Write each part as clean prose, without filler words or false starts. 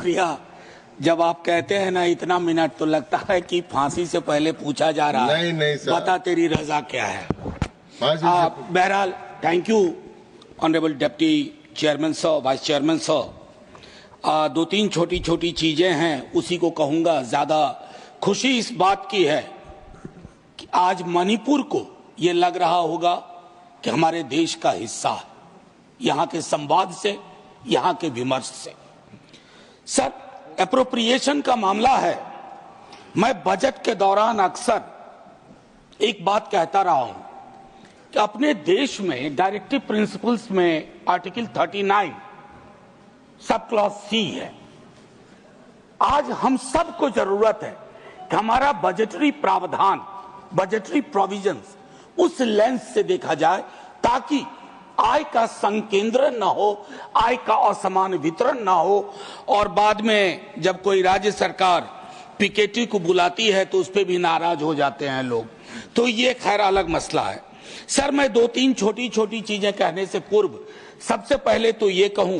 शुक्रिया। जब आप कहते हैं ना इतना मिनट, तो लगता है कि फांसी से पहले पूछा जा रहा है। नहीं सर। बता तेरी रजा क्या है। बहरहाल thank you honourable deputy chairman sir, vice chairman sir. दो तीन छोटी छोटी चीजें हैं, उसी को कहूंगा। ज्यादा खुशी इस बात की है कि आज मणिपुर को ये लग रहा होगा कि हमारे देश का हिस्सा है, यहाँ के संवाद से, यहाँ के विमर्श से। सर, एप्रोप्रिएशन का मामला है। मैं बजट के दौरान अक्सर एक बात कहता रहा हूं कि अपने देश में डायरेक्टिव प्रिंसिपल्स में आर्टिकल 39 सब क्लॉज सी है। आज हम सबको जरूरत है कि हमारा बजटरी प्रावधान, बजटरी प्रोविजंस उस लेंस से देखा जाए ताकि आय का संकेंद्रण न हो, आय का असमान वितरण न हो, और बाद में जब कोई राज्य सरकार पीकेटी को बुलाती है तो उस पर भी नाराज हो जाते हैं लोग। तो ये खैर अलग मसला है। सर, मैं दो तीन छोटी छोटी चीजें कहने से पूर्व सबसे पहले तो ये कहूं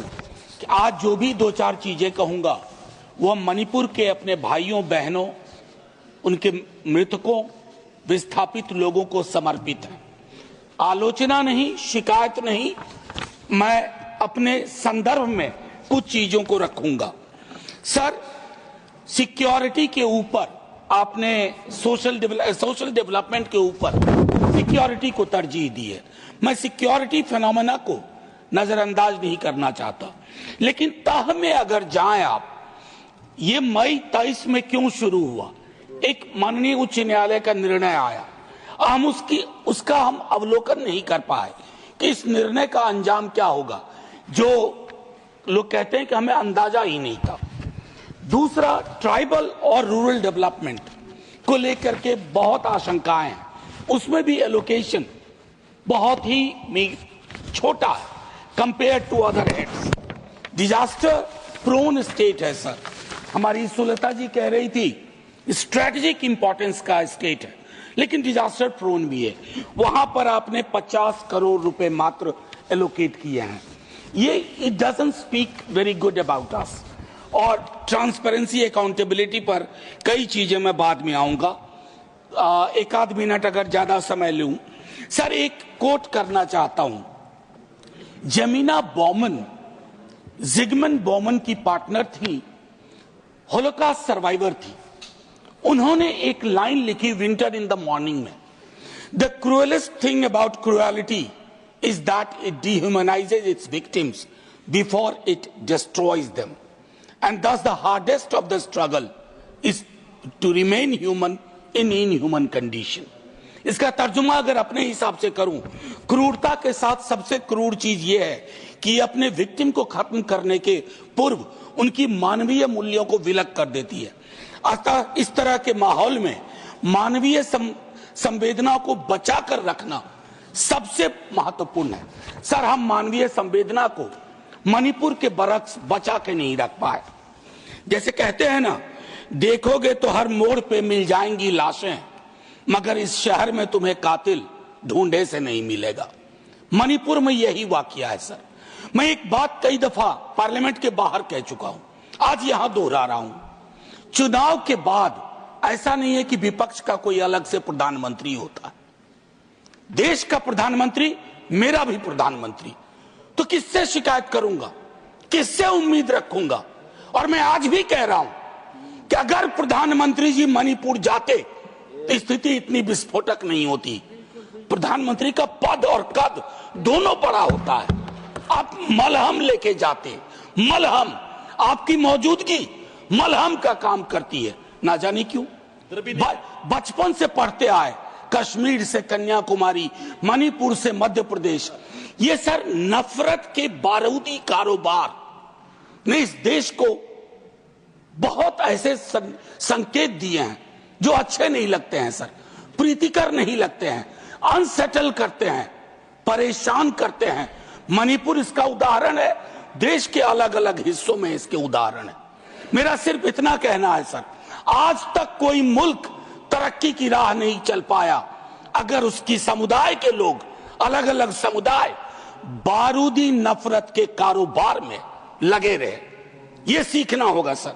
कि आज जो भी दो चार चीजें कहूंगा वह मणिपुर के अपने भाइयों बहनों, उनके मृतकों, विस्थापित लोगों को समर्पित है। आलोचना नहीं, शिकायत नहीं, मैं अपने संदर्भ में कुछ चीजों को रखूंगा। सर, सिक्योरिटी के ऊपर आपने सोशल डेवलपमेंट के ऊपर सिक्योरिटी को तरजीह दी है। मैं सिक्योरिटी फिनोमेना को नजरअंदाज नहीं करना चाहता, लेकिन तह में अगर जाएं आप, ये मई 23 में क्यों शुरू हुआ? एक माननीय उच्च न्यायालय का निर्णय आया, हम उसका हम अवलोकन नहीं कर पाए कि इस निर्णय का अंजाम क्या होगा, जो लोग कहते हैं कि हमें अंदाजा ही नहीं था। दूसरा, ट्राइबल और रूरल डेवलपमेंट को लेकर के बहुत आशंकाएं हैं। उसमें भी एलोकेशन बहुत ही छोटा है compare to other heads. Disaster prone state है सर, हमारी सुलता जी कह रही थी स्ट्रेटेजिक इंपॉर्टेंस का स्टेट है, लेकिन डिजास्टर प्रोन भी है। वहां पर आपने 50 करोड़ रुपए मात्र एलोकेट किए हैं। ये it doesn't speak very good about us. और ट्रांसपेरेंसी, अकाउंटेबिलिटी पर कई चीजें मैं बाद में आऊंगा। एक आध मिनट अगर ज्यादा समय लूं, सर एक कोट करना चाहता हूं। जमीना बॉमन, जिगमन बॉमन की पार्टनर थी, होलोकॉस्ट सर्वाइवर थी। उन्होंने एक लाइन लिखी विंटर इन द मॉर्निंग में, the cruellest thing about cruelty is that it dehumanises its victims before it destroys them, and thus the hardest of the struggle is to remain human in inhuman condition. इसका तर्जुमा अगर अपने हिसाब से करूं, क्रूरता के साथ सबसे क्रूर चीज यह है कि अपने विक्टिम को खत्म करने के पूर्व उनकी मानवीय मूल्यों को विलग कर देती है। अतः इस तरह के माहौल में मानवीय संवेदना को बचा कर रखना सबसे महत्वपूर्ण है। सर, हम मानवीय संवेदना को मणिपुर के बरक्स बचा के नहीं रख पाए। जैसे कहते हैं ना, देखोगे तो हर मोड़ पे मिल जाएंगी लाशें, मगर इस शहर में तुम्हें कातिल ढूंढे से नहीं मिलेगा। मणिपुर में यही वाकया है सर। मैं एक बात कई दफा पार्लियामेंट के बाहर कह चुका हूं, आज यहां दोहरा रहा हूं। चुनाव के बाद ऐसा नहीं है कि विपक्ष का कोई अलग से प्रधानमंत्री होता है। देश का प्रधानमंत्री मेरा भी प्रधानमंत्री, तो किससे शिकायत करूंगा, किससे उम्मीद रखूंगा? और मैं आज भी कह रहा हूं कि अगर प्रधानमंत्री जी मणिपुर जाते तो स्थिति इतनी विस्फोटक नहीं होती। प्रधानमंत्री का पद और कद दोनों बड़ा होता है। आप मलहम लेके जाते, मलहम, आपकी मौजूदगी मलहम का काम करती है। ना जाने क्यों बचपन से पढ़ते आए, कश्मीर से कन्याकुमारी, मणिपुर से मध्य प्रदेश, ये सर नफरत के बारूदी कारोबार ने इस देश को बहुत ऐसे संकेत दिए हैं जो अच्छे नहीं लगते हैं सर, प्रीतिकर नहीं लगते हैं, अनसेटल करते हैं, परेशान करते हैं। मणिपुर इसका उदाहरण है, देश के अलग अलग हिस्सों में इसके उदाहरण है। मेरा सिर्फ इतना कहना है सर, आज तक कोई मुल्क तरक्की की राह नहीं चल पाया अगर उसकी समुदाय के लोग, अलग अलग समुदाय बारूदी नफरत के कारोबार में लगे रहे। ये सीखना होगा सर।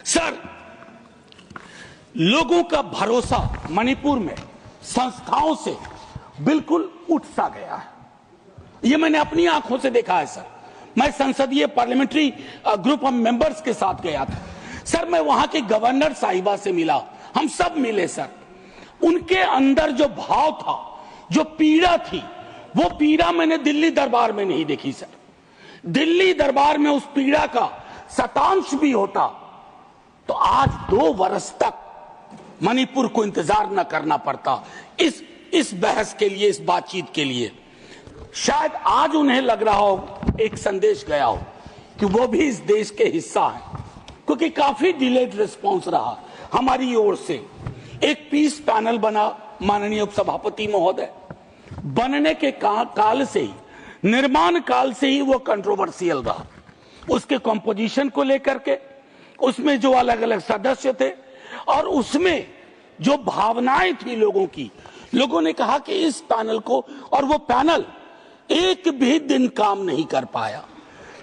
सर, लोगों का भरोसा मणिपुर में संस्थाओं से बिल्कुल उठ सा गया है। ये मैंने अपनी आंखों से देखा है सर। मैं संसदीय पार्लियामेंट्री ग्रुप ऑफ मेंबर्स के साथ गया था सर। मैं वहां के गवर्नर साहिबा से मिला, हम सब मिले सर। उनके अंदर जो भाव था, जो पीड़ा थी, वो पीड़ा मैंने दिल्ली दरबार में नहीं देखी सर। दिल्ली दरबार में उस पीड़ा का शतांश भी होता तो आज 2 वर्ष तक मणिपुर को इंतजार न करना पड़ता इस बहस के लिए, इस बातचीत के लिए। शायद आज उन्हें लग रहा हो, एक संदेश गया हो कि वो भी इस देश के हिस्सा है, क्योंकि काफी डिलेड रिस्पांस रहा हमारी ओर से। एक पीस पैनल बना, माननीय उपसभापति महोदय, बनने के काल से ही, निर्माण काल से ही वो कंट्रोवर्शियल रहा। उसके कंपोजिशन को लेकर के, उसमें जो अलग अलग सदस्य थे और उसमें जो भावनाएं थी लोगों की, लोगों ने कहा कि इस पैनल को, और वो पैनल एक भी दिन काम नहीं कर पाया।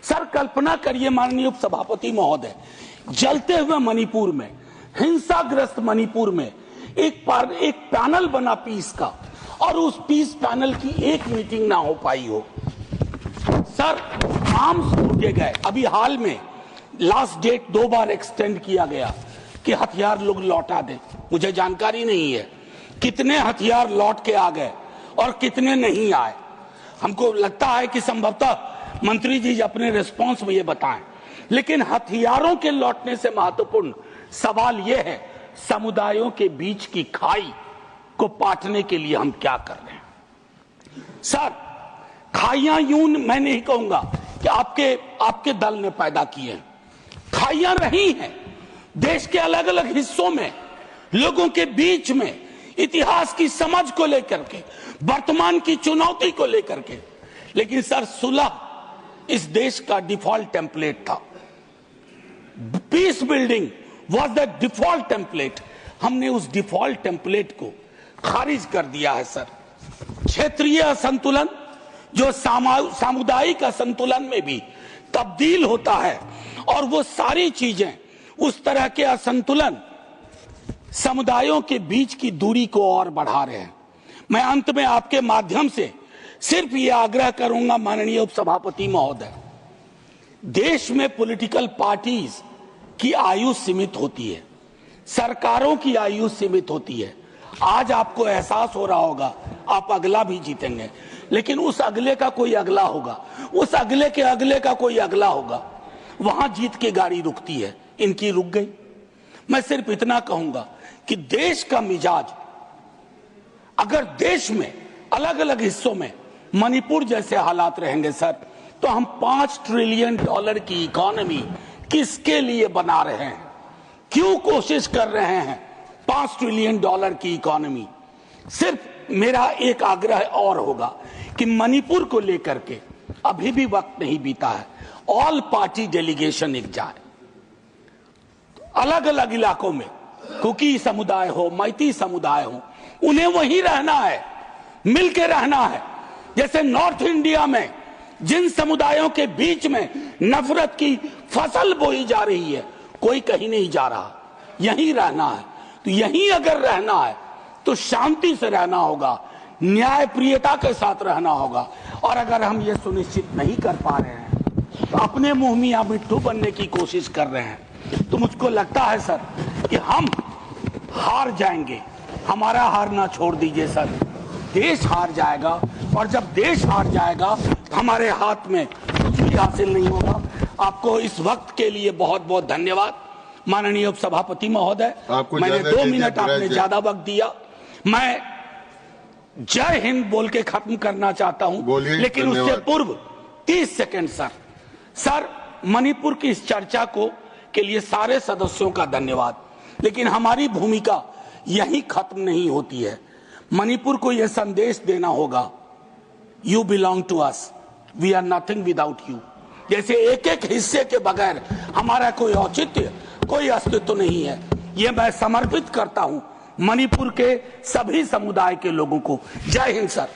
सर, कल्पना करिए माननीय उपसभापति महोदय, जलते हुए मणिपुर में, हिंसाग्रस्त मणिपुर में एक पैनल बना पीस का, और उस पीस पैनल की एक मीटिंग ना हो पाई हो। सर, आर्म्स टूटे गए। अभी हाल में लास्ट डेट 2 बार एक्सटेंड किया गया कि हथियार लोग लौटा दें। मुझे जानकारी नहीं है कितने हथियार लौट के आ गए और कितने नहीं आए। हमको लगता है कि संभवतः मंत्री जी अपने रिस्पांस में ये बताएं। लेकिन हथियारों के लौटने से महत्वपूर्ण सवाल यह है, समुदायों के बीच की खाई को पाटने के लिए हम क्या कर रहे हैं। सर, खाइयां यूं मैं नहीं कहूंगा कि आपके दल ने पैदा किए हैं। खाइयां रही हैं देश के अलग अलग हिस्सों में, लोगों के बीच में, इतिहास की समझ को लेकर के, वर्तमान की चुनौती को लेकर के। लेकिन सर, सुलह इस देश का डिफॉल्ट टेम्पलेट था। Peace building was the default template. हमने उस डिफॉल्ट टेम्पलेट को खारिज कर दिया है सर। क्षेत्रीय असंतुलन जो सामुदायिक असंतुलन में भी तब्दील होता है, और वो सारी चीजें, उस तरह के असंतुलन समुदायों के बीच की दूरी को और बढ़ा रहे हैं। मैं अंत में आपके माध्यम से सिर्फ ये आग्रह करूंगा माननीय उपसभापति महोदय, देश में पॉलिटिकल पार्टीज की आयु सीमित होती है, सरकारों की आयु सीमित होती है। आज आपको एहसास हो रहा होगा आप अगला भी जीतेंगे, लेकिन उस अगले का कोई अगला होगा, उस अगले के अगले का कोई अगला होगा। वहां जीत की गाड़ी रुकती है, इनकी रुक गई। मैं सिर्फ इतना कहूंगा कि देश का मिजाज, अगर देश में अलग अलग हिस्सों में मणिपुर जैसे हालात रहेंगे सर, तो हम $5 ट्रिलियन की इकोनॉमी किसके लिए बना रहे हैं? क्यों कोशिश कर रहे हैं $5 ट्रिलियन की इकोनॉमी? सिर्फ मेरा एक आग्रह और होगा कि मणिपुर को लेकर के अभी भी वक्त नहीं बीता है। ऑल पार्टी डेलीगेशन एक जाए अलग अलग इलाकों में, कुकी समुदाय हो, मैती समुदाय हो, उन्हें वहीं रहना है, मिलके रहना है। जैसे नॉर्थ इंडिया में जिन समुदायों के बीच में नफरत की फसल बोई जा रही है, कोई कहीं नहीं जा रहा, यहीं रहना है। तो यहीं अगर रहना है तो शांति से रहना होगा, न्यायप्रियता के साथ रहना होगा। और अगर हम ये सुनिश्चित नहीं कर पा रहे हैं, तो अपने मुंह मियां मिट्ठू बनने की कोशिश कर रहे हैं, तो मुझको लगता है सर कि हम हार जाएंगे। हमारा हारना छोड़ दीजिए सर, देश हार जाएगा, और जब देश हार जाएगा तो हमारे हाथ में कुछ भी हासिल नहीं होगा। आपको इस वक्त के लिए बहुत बहुत धन्यवाद माननीय उपसभापति महोदय। मैंने 2 मिनट आपने ज्यादा वक्त दिया। मैं जय हिंद बोल के खत्म करना चाहता हूं, लेकिन उससे पूर्व 30 सेकंड सर, मणिपुर की इस चर्चा के लिए सारे सदस्यों का धन्यवाद। लेकिन हमारी भूमिका यहीं खत्म नहीं होती है। मणिपुर को यह संदेश देना होगा, you belong to us, we are nothing without you. जैसे एक एक हिस्से के बगैर हमारा कोई औचित्य, कोई अस्तित्व नहीं है। यह मैं समर्पित करता हूं मणिपुर के सभी समुदाय के लोगों को। जय हिंद सर।